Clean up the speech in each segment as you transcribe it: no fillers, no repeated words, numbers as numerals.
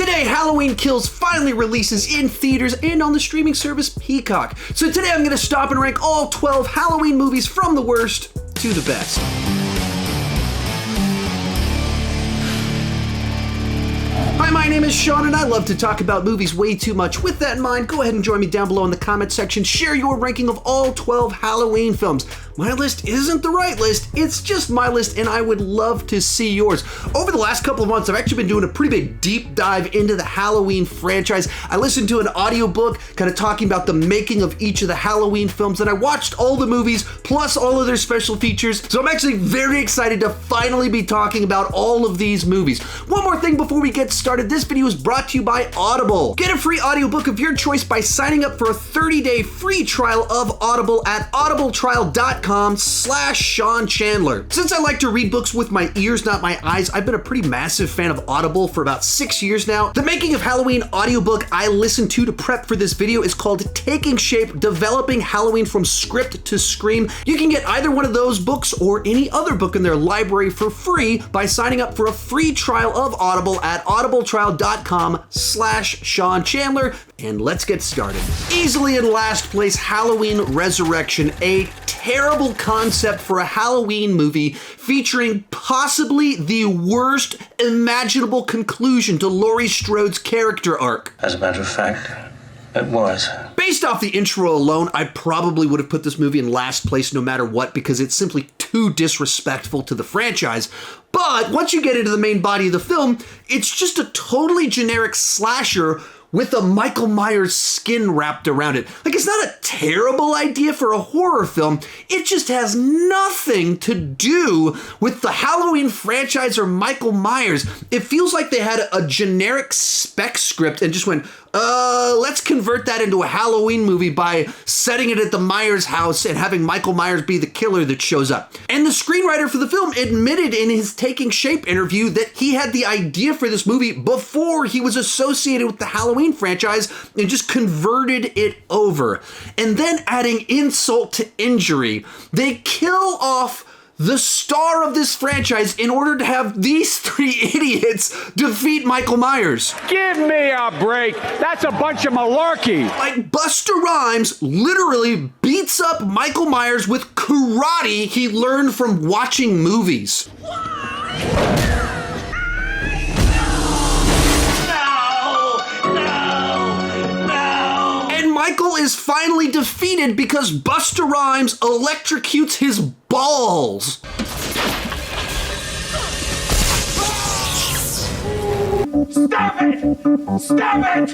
Today, Halloween Kills finally releases in theaters and on the streaming service Peacock. So today I'm going to stop and rank all 12 Halloween movies from the worst to the best. Hi, my name is Sean, and I love to talk about movies way too much. With that in mind, go ahead and join me down below in the comment section. Share your ranking of all 12 Halloween films. My list isn't the right list, it's just my list, and I would love to see yours. Over the last couple of months, I've actually been doing a pretty big deep dive into the Halloween franchise. I listened to an audiobook kind of talking about the making of each of the Halloween films, and I watched all the movies, plus all of their special features. So I'm actually very excited to finally be talking about all of these movies. One more thing before we get started, this video is brought to you by Audible. Get a free audiobook of your choice by signing up for a 30-day free trial of Audible at audibletrial.com/Sean Chandler. Since I like to read books with my ears, not my eyes, I've been a pretty massive fan of Audible for about 6 years now. The Making of Halloween audiobook I listened to prep for this video is called Taking Shape, Developing Halloween from Script to Scream. You can get either one of those books or any other book in their library for free by signing up for a free trial of Audible at audibletrial.com/Sean Chandler. And let's get started. Easily in last place, Halloween Resurrection, a terrible concept for a Halloween movie featuring possibly the worst imaginable conclusion to Laurie Strode's character arc. As a matter of fact, it was. Based off the intro alone, I probably would have put this movie in last place no matter what because it's simply too disrespectful to the franchise. But once you get into the main body of the film, it's just a totally generic slasher with a Michael Myers skin wrapped around it. Like, it's not a terrible idea for a horror film. It just has nothing to do with the Halloween franchise or Michael Myers. It feels like they had a generic spec script and just went, let's convert that into a Halloween movie by setting it at the Myers house and having Michael Myers be the killer that shows up. And the screenwriter for the film admitted in his Taking Shape interview that he had the idea for this movie before he was associated with the Halloween franchise and just converted it over. And then adding insult to injury, they kill off the star of this franchise in order to have these three idiots defeat Michael Myers. Give me a break. That's a bunch of malarkey. Like, Busta Rhymes literally beats up Michael Myers with karate he learned from watching movies. Michael is finally defeated because Busta Rhymes electrocutes his balls. Stop it! Stop it!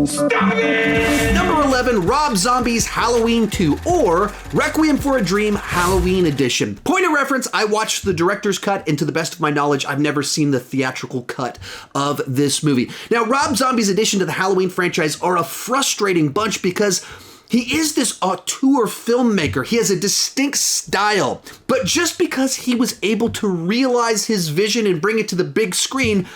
Stop it! Number 11, Rob Zombie's Halloween 2, or Requiem for a Dream Halloween Edition. Point of reference, I watched the director's cut, and to the best of my knowledge, I've never seen the theatrical cut of this movie. Now, Rob Zombie's addition to the Halloween franchise are a frustrating bunch because he is this auteur filmmaker. He has a distinct style, but just because he was able to realize his vision and bring it to the big screen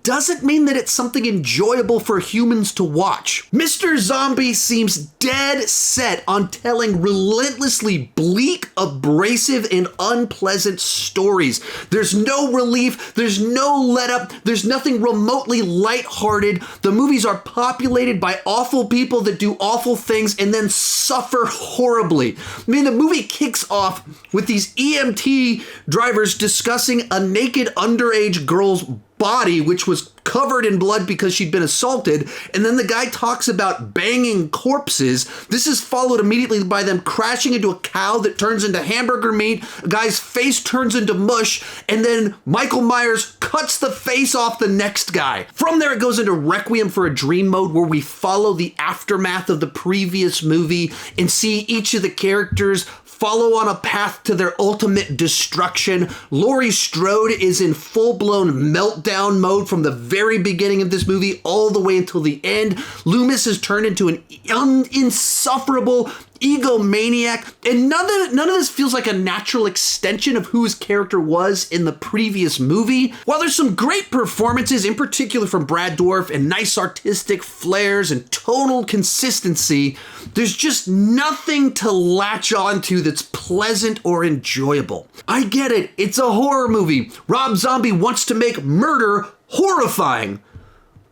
doesn't mean that it's something enjoyable for humans to watch. Mr. Zombie seems dead set on telling relentlessly bleak, abrasive, and unpleasant stories. There's no relief, there's no let up, there's nothing remotely lighthearted. The movies are populated by awful people that do awful things and then suffer horribly. I mean, the movie kicks off with these EMT drivers discussing a naked underage girl's body, which was covered in blood because she'd been assaulted, and then the guy talks about banging corpses. This is followed immediately by them crashing into a cow that turns into hamburger meat, a guy's face turns into mush, and then Michael Myers cuts the face off the next guy. From there, it goes into Requiem for a Dream mode, where we follow the aftermath of the previous movie and see each of the characters follow on a path to their ultimate destruction. Laurie Strode is in full-blown meltdown mode from the very beginning of this movie all the way until the end. Loomis is turned into an insufferable egomaniac, and none of this feels like a natural extension of who his character was in the previous movie. While there's some great performances, in particular from Brad Dourif, and nice artistic flares and tonal consistency, there's just nothing to latch onto that's pleasant or enjoyable. I get it, it's a horror movie. Rob Zombie wants to make murder horrifying.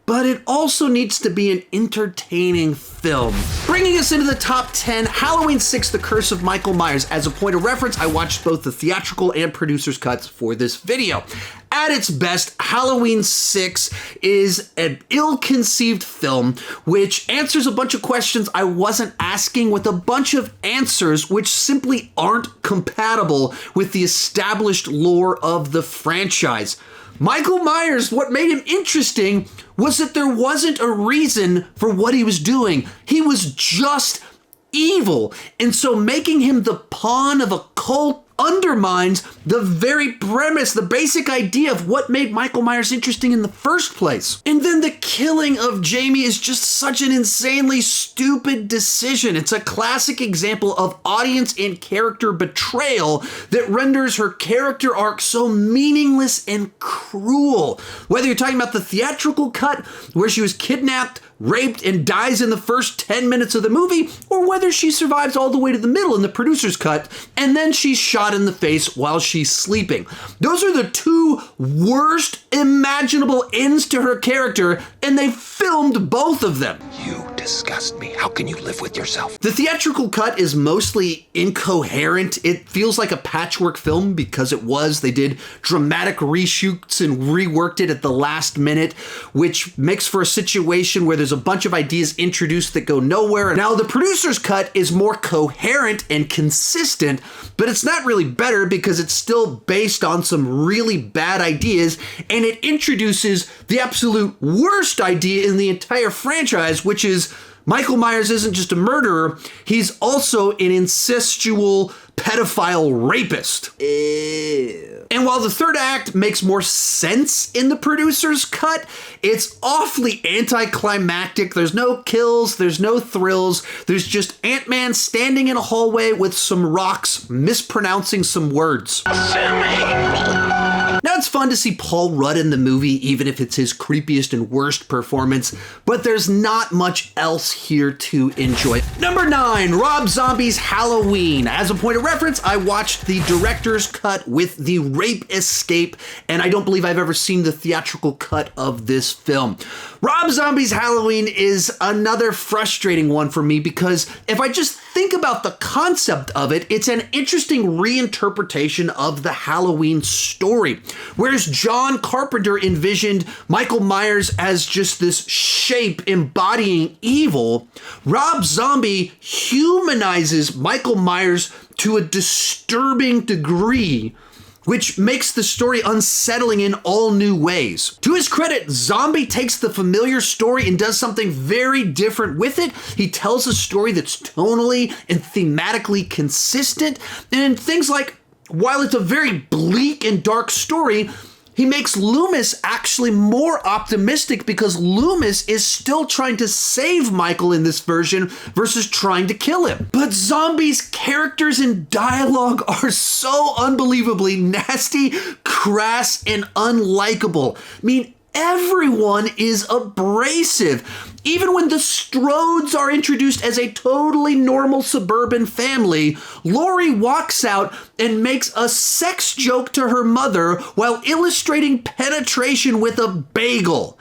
but it also needs to be an entertaining film. Bringing us into the top 10, Halloween 6, The Curse of Michael Myers. As a point of reference, I watched both the theatrical and producer's cuts for this video. At its best, Halloween 6 is an ill-conceived film which answers a bunch of questions I wasn't asking with a bunch of answers which simply aren't compatible with the established lore of the franchise. Michael Myers, what made him interesting was that there wasn't a reason for what he was doing. He was just evil. And so making him the pawn of a cult undermines the very premise, the basic idea of what made Michael Myers interesting in the first place. And then the killing of Jamie is just such an insanely stupid decision. It's a classic example of audience and character betrayal that renders her character arc so meaningless and cruel. Whether you're talking about the theatrical cut, where she was kidnapped, raped, and dies in the first 10 minutes of the movie, or whether she survives all the way to the middle in the producer's cut, and then she's shot in the face while she's sleeping. Those are the two worst imaginable ends to her character, and they filmed both of them. You disgust me. How can you live with yourself? The theatrical cut is mostly incoherent. It feels like a patchwork film because it was. They did dramatic reshoots and reworked it at the last minute, which makes for a situation where there's a bunch of ideas introduced that go nowhere. Now, the producer's cut is more coherent and consistent, but it's not really better because it's still based on some really bad ideas, and it introduces the absolute worst idea in the entire franchise, which is Michael Myers isn't just a murderer, he's also an incestual pedophile rapist. Ew. And while the third act makes more sense in the producer's cut, it's awfully anticlimactic. There's no kills, there's no thrills, there's just Ant-Man standing in a hallway with some rocks mispronouncing some words. Now, it's fun to see Paul Rudd in the movie, even if it's his creepiest and worst performance, but there's not much else here to enjoy. Number 9, Rob Zombie's Halloween. As a point of reference, I watched the director's cut with the rape escape, and I don't believe I've ever seen the theatrical cut of this film. Rob Zombie's Halloween is another frustrating one for me because if I just think about the concept of it, it's an interesting reinterpretation of the Halloween story. Whereas John Carpenter envisioned Michael Myers as just this shape embodying evil, Rob Zombie humanizes Michael Myers to a disturbing degree, which makes the story unsettling in all new ways. To his credit, Zombie takes the familiar story and does something very different with it. He tells a story that's tonally and thematically consistent, and things like, while it's a very bleak and dark story, he makes Loomis actually more optimistic because Loomis is still trying to save Michael in this version versus trying to kill him. But Zombie's characters and dialogue are so unbelievably nasty, crass, and unlikable. I mean, everyone is abrasive. Even when the Strodes are introduced as a totally normal suburban family, Laurie walks out and makes a sex joke to her mother while illustrating penetration with a bagel.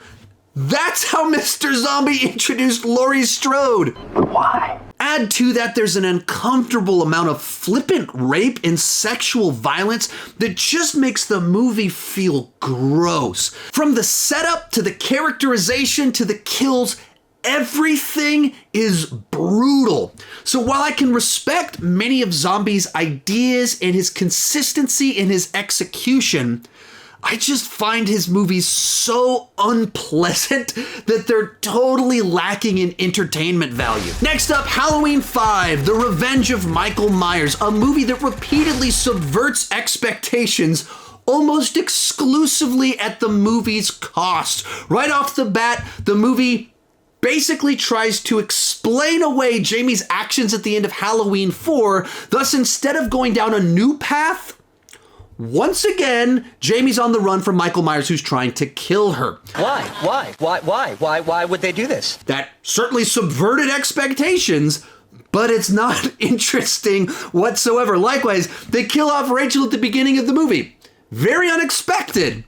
That's how Mr. Zombie introduced Laurie Strode. Why? Add to that, there's an uncomfortable amount of flippant rape and sexual violence that just makes the movie feel gross. From the setup to the characterization to the kills, everything is brutal. So while I can respect many of Zombie's ideas and his consistency in his execution, I just find his movies so unpleasant that they're totally lacking in entertainment value. Next up, Halloween 5, The Revenge of Michael Myers, a movie that repeatedly subverts expectations almost exclusively at the movie's cost. Right off the bat, the movie basically tries to explain away Jamie's actions at the end of Halloween 4, thus instead of going down a new path, once again, Jamie's on the run from Michael Myers, who's trying to kill her. Why would they do this? That certainly subverted expectations, but it's not interesting whatsoever. Likewise, they kill off Rachel at the beginning of the movie. Very unexpected,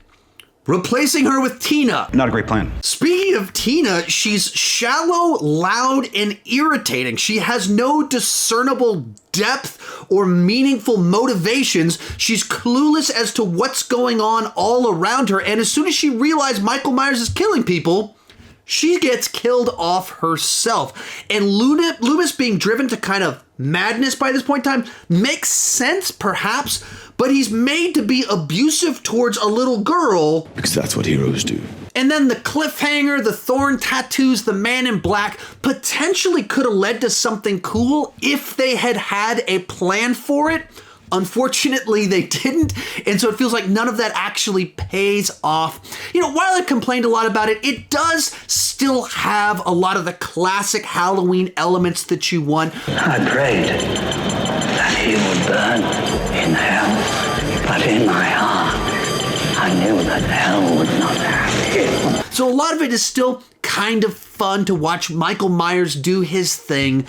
replacing her with Tina. Not a great plan. Speaking of Tina, she's shallow, loud, and irritating. She has no discernible depth or meaningful motivations. She's clueless as to what's going on all around her, and as soon as she realizes Michael Myers is killing people, she gets killed off herself. And Loomis being driven to kind of madness by this point in time makes sense, perhaps, but he's made to be abusive towards a little girl. Because that's what heroes do. And then the cliffhanger, the thorn tattoos, the man in black potentially could have led to something cool if they had had a plan for it. Unfortunately, they didn't, and so it feels like none of that actually pays off. You know, while I complained a lot about it, it does still have a lot of the classic Halloween elements that you want. I prayed that he would burn in hell, but in my heart, I knew that hell would not have him. So a lot of it is still kind of fun to watch Michael Myers do his thing,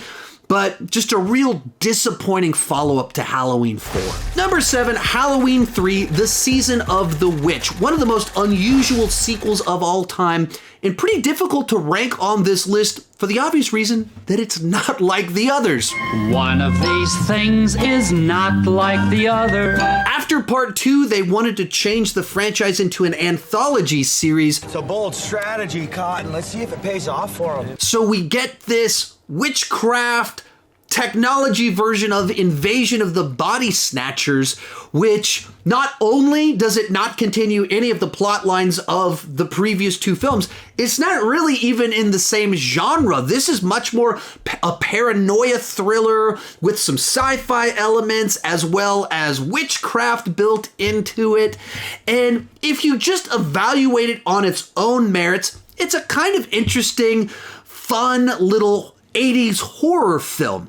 but just a real disappointing follow-up to Halloween 4. Number 7, Halloween 3, The Season of the Witch. One of the most unusual sequels of all time, and pretty difficult to rank on this list for the obvious reason that it's not like the others. One of these things is not like the other. After part 2, they wanted to change the franchise into an anthology series. It's a bold strategy, Cotton. Let's see if it pays off for them. So we get this witchcraft technology version of Invasion of the Body Snatchers, which not only does it not continue any of the plot lines of the previous 2 films, it's not really even in the same genre. This is much more a paranoia thriller with some sci-fi elements as well as witchcraft built into it. And if you just evaluate it on its own merits, it's a kind of interesting, fun little 80s horror film.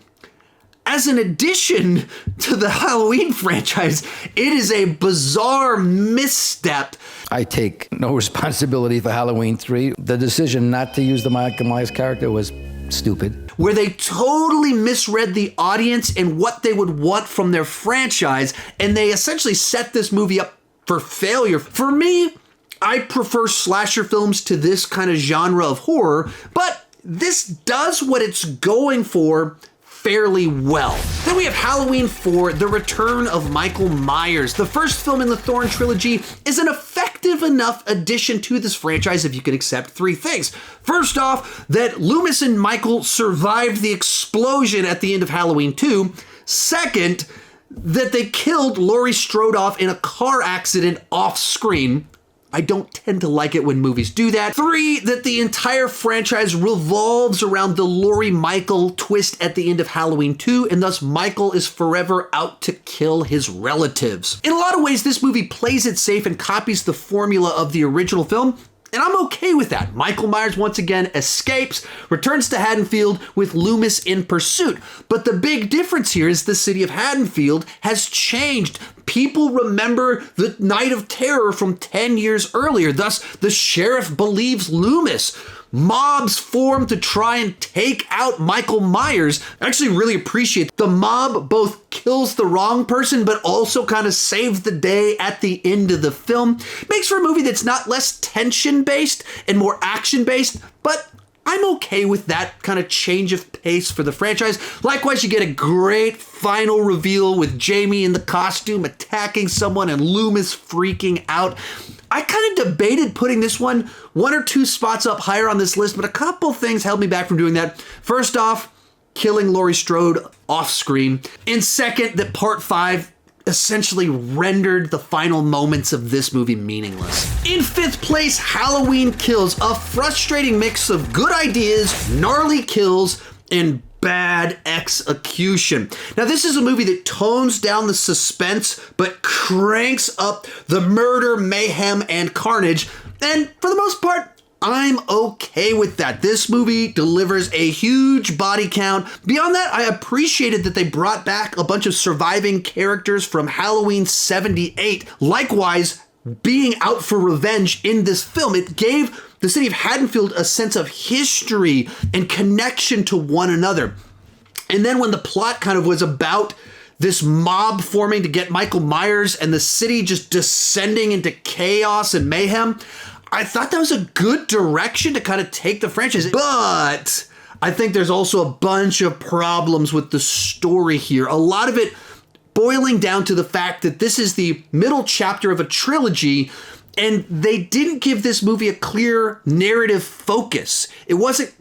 As an addition to the Halloween franchise, it is a bizarre misstep. I take no responsibility for Halloween 3. The decision not to use the Michael Myers character was stupid. Where they totally misread the audience and what they would want from their franchise, and they essentially set this movie up for failure. For me, I prefer slasher films to this kind of genre of horror, but this does what it's going for fairly well. Then we have Halloween 4, The Return of Michael Myers. The first film in the Thorn trilogy is an effective enough addition to this franchise if you could accept 3 things. First off, that Loomis and Michael survived the explosion at the end of Halloween 2. Second, that they killed Laurie Strode off in a car accident off screen. I don't tend to like it when movies do that. 3, that the entire franchise revolves around the Laurie Michael twist at the end of Halloween 2, and thus Michael is forever out to kill his relatives. In a lot of ways, this movie plays it safe and copies the formula of the original film, and I'm okay with that. Michael Myers once again escapes, returns to Haddonfield with Loomis in pursuit. But the big difference here is the city of Haddonfield has changed. People remember the Night of Terror from 10 years earlier. Thus, the sheriff believes Loomis. Mobs form to try and take out Michael Myers. I actually really appreciate the mob both kills the wrong person, but also kind of saves the day at the end of the film. Makes for a movie that's not less tension-based and more action-based, but I'm okay with that kind of change of pace for the franchise. Likewise, you get a great final reveal with Jamie in the costume attacking someone and Loomis freaking out. I kind of debated putting this one or 2 spots up higher on this list, but a couple things held me back from doing that. First off, killing Laurie Strode off screen. And second, that part 5 essentially rendered the final moments of this movie meaningless. In 5th place, Halloween Kills, a frustrating mix of good ideas, gnarly kills, and bad execution. Now, this is a movie that tones down the suspense, but cranks up the murder, mayhem, and carnage. And for the most part, I'm okay with that. This movie delivers a huge body count. Beyond that, I appreciated that they brought back a bunch of surviving characters from Halloween 78. Likewise, being out for revenge in this film, it gave the city of Haddonfield a sense of history and connection to one another. And then when the plot kind of was about this mob forming to get Michael Myers and the city just descending into chaos and mayhem. I thought that was a good direction to kind of take the franchise, but I think there's also a bunch of problems with the story here. A lot of it boiling down to the fact that this is the middle chapter of a trilogy, and they didn't give this movie a clear narrative focus. It wasn't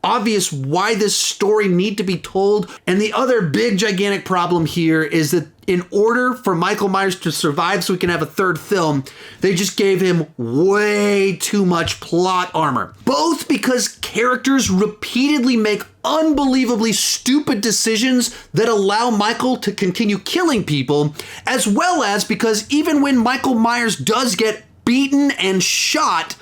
obvious why this story need to be told. And the other big gigantic problem here is that in order for Michael Myers to survive so we can have a third film, they just gave him way too much plot armor. Both because characters repeatedly make unbelievably stupid decisions that allow Michael to continue killing people, as well as because even when Michael Myers does get beaten and shot,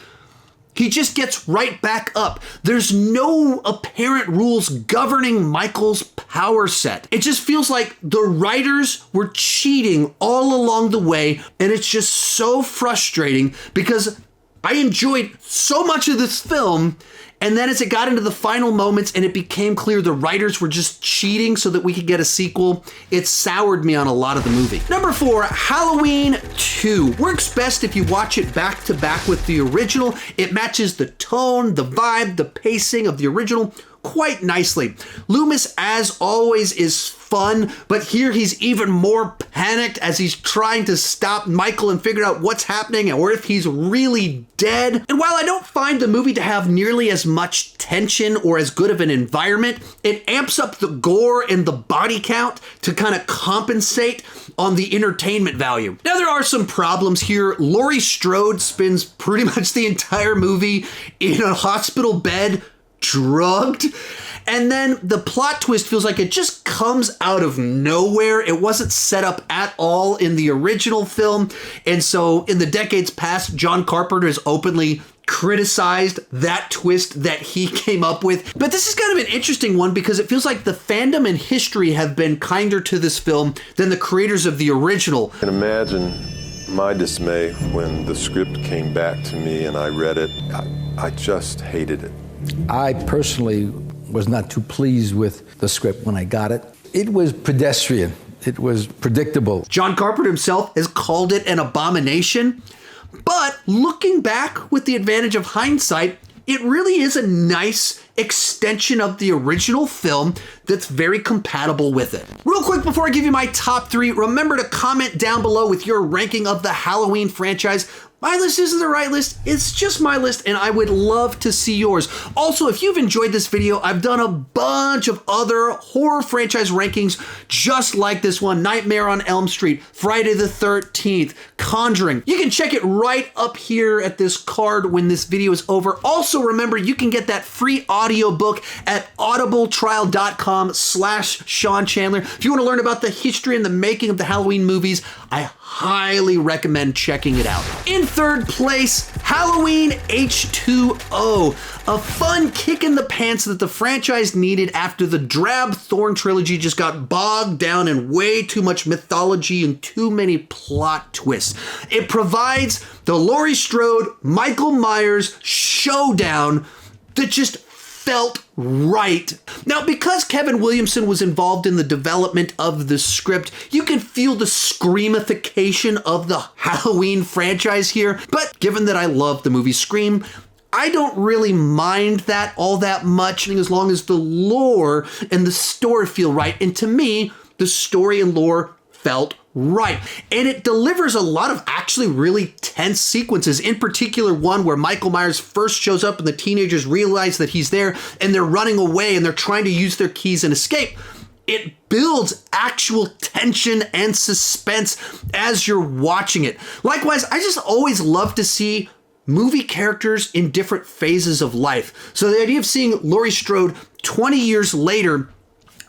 he just gets right back up. There's no apparent rules governing Michael's power set. It just feels like the writers were cheating all along the way, and it's just so frustrating because I enjoyed so much of this film, and then as it got into the final moments and it became clear the writers were just cheating so that we could get a sequel, it soured me on a lot of the movie. Number 4, Halloween 2. Works best if you watch it back to back with the original. It matches the tone, the vibe, the pacing of the original quite nicely. Loomis, as always, is fun, but here he's even more panicked as he's trying to stop Michael and figure out what's happening or if he's really dead. And while I don't find the movie to have nearly as much tension or as good of an environment, it amps up the gore and the body count to kind of compensate on the entertainment value. Now, there are some problems here. Laurie Strode spends pretty much the entire movie in a hospital bed, drugged, and then the plot twist feels like it just comes out of nowhere. It wasn't set up at all in the original film, and so in the decades past, John Carpenter has openly criticized that twist that he came up with. But this is kind of an interesting one because it feels like the fandom and history have been kinder to this film than the creators of the original. I can imagine my dismay when the script came back to me and I read it. I just hated it. I personally was not too pleased with the script when I got it. It was pedestrian. It was predictable. John Carpenter himself has called it an abomination. But looking back with the advantage of hindsight, it really is a nice extension of the original film that's very compatible with it. Real quick before I give you my top 3, remember to comment down below with your ranking of the Halloween franchise. My list isn't the right list, it's just my list, and I would love to see yours. Also, if you've enjoyed this video, I've done a bunch of other horror franchise rankings just like this one. Nightmare on Elm Street, Friday the 13th, Conjuring. You can check it right up here at this card when this video is over. Also, remember, you can get that free audiobook at audibletrial.com/Sean Chandler. If you want to learn about the history and the making of the Halloween movies, I highly recommend checking it out. In third place, Halloween H2O, a fun kick in the pants that the franchise needed after the drab Thorn trilogy just got bogged down in way too much mythology and too many plot twists. It provides the Laurie Strode, Michael Myers showdown that just felt right. Now, because Kevin Williamson was involved in the development of the script, you can feel the screamification of the Halloween franchise here. But given that I love the movie Scream, I don't really mind that all that much as long as the lore and the story feel right. And to me, the story and lore felt right. And it delivers a lot of actually really tense sequences, in particular one where Michael Myers first shows up and the teenagers realize that he's there and they're running away and they're trying to use their keys and escape. It builds actual tension and suspense as you're watching it. Likewise, I just always love to see movie characters in different phases of life. So the idea of seeing Laurie Strode 20 years later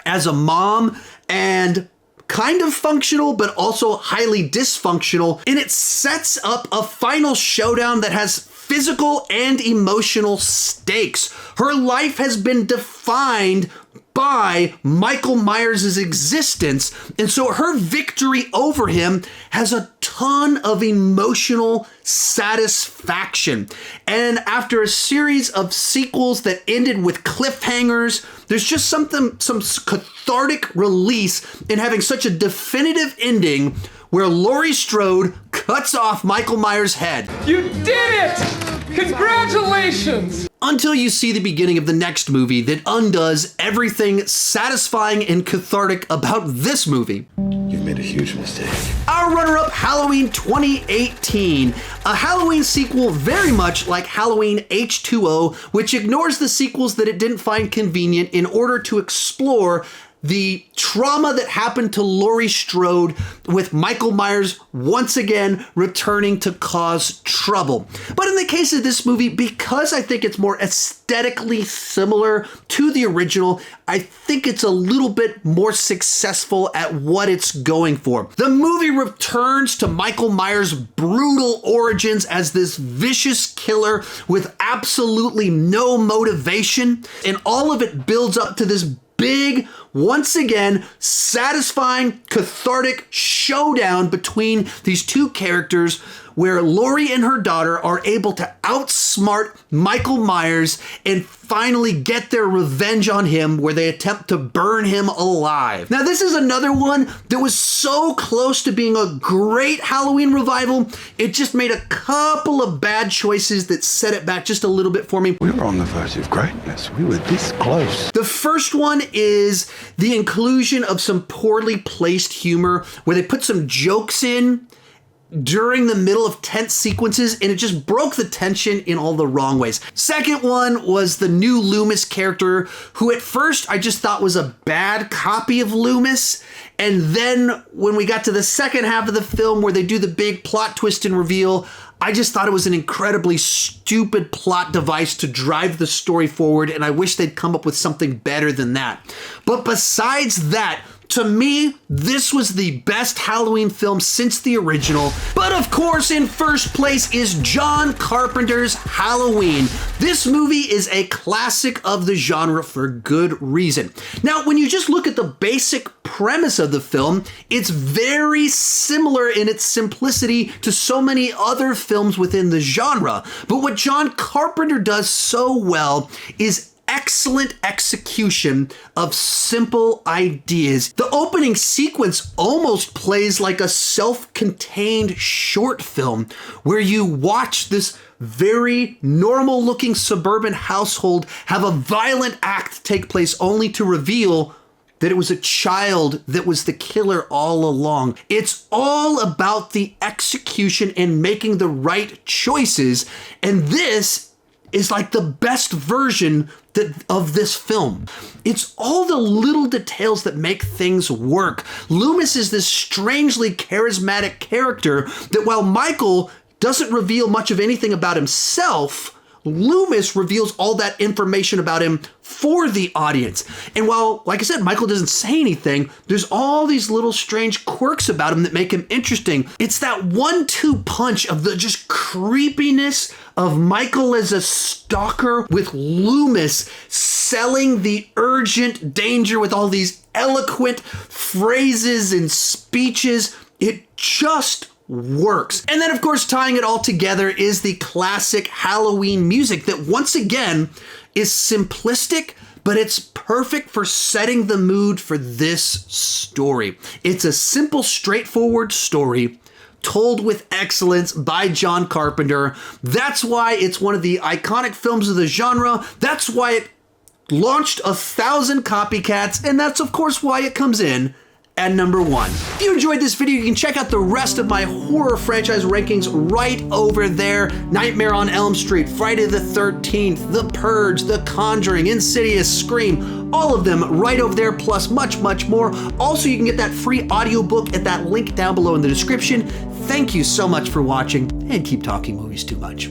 as a mom and kind of functional, but also highly dysfunctional. And it sets up a final showdown that has physical and emotional stakes. Her life has been defined by Michael Myers' existence, and so her victory over him has a ton of emotional satisfaction. And after a series of sequels that ended with cliffhangers, there's just some cathartic release in having such a definitive ending where Laurie Strode cuts off Michael Myers' head. You did it! Congratulations! Until you see the beginning of the next movie that undoes everything satisfying and cathartic about this movie. You've made a huge mistake. Our runner-up, Halloween 2018. A Halloween sequel very much like Halloween H2O, which ignores the sequels that it didn't find convenient in order to explore the trauma that happened to Laurie Strode, with Michael Myers once again returning to cause trouble. But in the case of this movie, because I think it's more aesthetically similar to the original, I think it's a little bit more successful at what it's going for. The movie returns to Michael Myers' brutal origins as this vicious killer with absolutely no motivation, and all of it builds up to this big, once again, satisfying, cathartic showdown between these two characters where Laurie and her daughter are able to outsmart Michael Myers and finally get their revenge on him, where they attempt to burn him alive. Now, this is another one that was so close to being a great Halloween revival, it just made a couple of bad choices that set it back just a little bit for me. We were on the verge of greatness. We were this close. The first one is the inclusion of some poorly placed humor, where they put some jokes in during the middle of tense sequences, and it just broke the tension in all the wrong ways. Second one was the new Loomis character, who at first I just thought was a bad copy of Loomis, and then when we got to the second half of the film where they do the big plot twist and reveal, I just thought it was an incredibly stupid plot device to drive the story forward, and I wish they'd come up with something better than that. But besides that, to me, this was the best Halloween film since the original. But of course, in first place is John Carpenter's Halloween. This movie is a classic of the genre for good reason. Now, when you just look at the basic premise of the film, it's very similar in its simplicity to so many other films within the genre. But what John Carpenter does so well is excellent execution of simple ideas. The opening sequence almost plays like a self-contained short film where you watch this very normal looking suburban household have a violent act take place only to reveal that it was a child that was the killer all along. It's all about the execution and making the right choices, and this is like the best version of this film. It's all the little details that make things work. Loomis is this strangely charismatic character that while Michael doesn't reveal much of anything about himself, Loomis reveals all that information about him for the audience. And while, like I said, Michael doesn't say anything, there's all these little strange quirks about him that make him interesting. It's that 1-2 punch of the just creepiness of Michael as a stalker with Loomis selling the urgent danger with all these eloquent phrases and speeches. It just works. And then, of course, tying it all together is the classic Halloween music that, once again, is simplistic, but it's perfect for setting the mood for this story. It's a simple, straightforward story told with excellence by John Carpenter. That's why it's one of the iconic films of the genre. That's why it launched 1,000 copycats, and that's, of course, why it comes in at number 1. If you enjoyed this video, you can check out the rest of my horror franchise rankings right over there. Nightmare on Elm Street, Friday the 13th, The Purge, The Conjuring, Insidious, Scream, all of them right over there, plus much, much more. Also, you can get that free audiobook at that link down below in the description. Thank you so much for watching, and keep talking movies too much.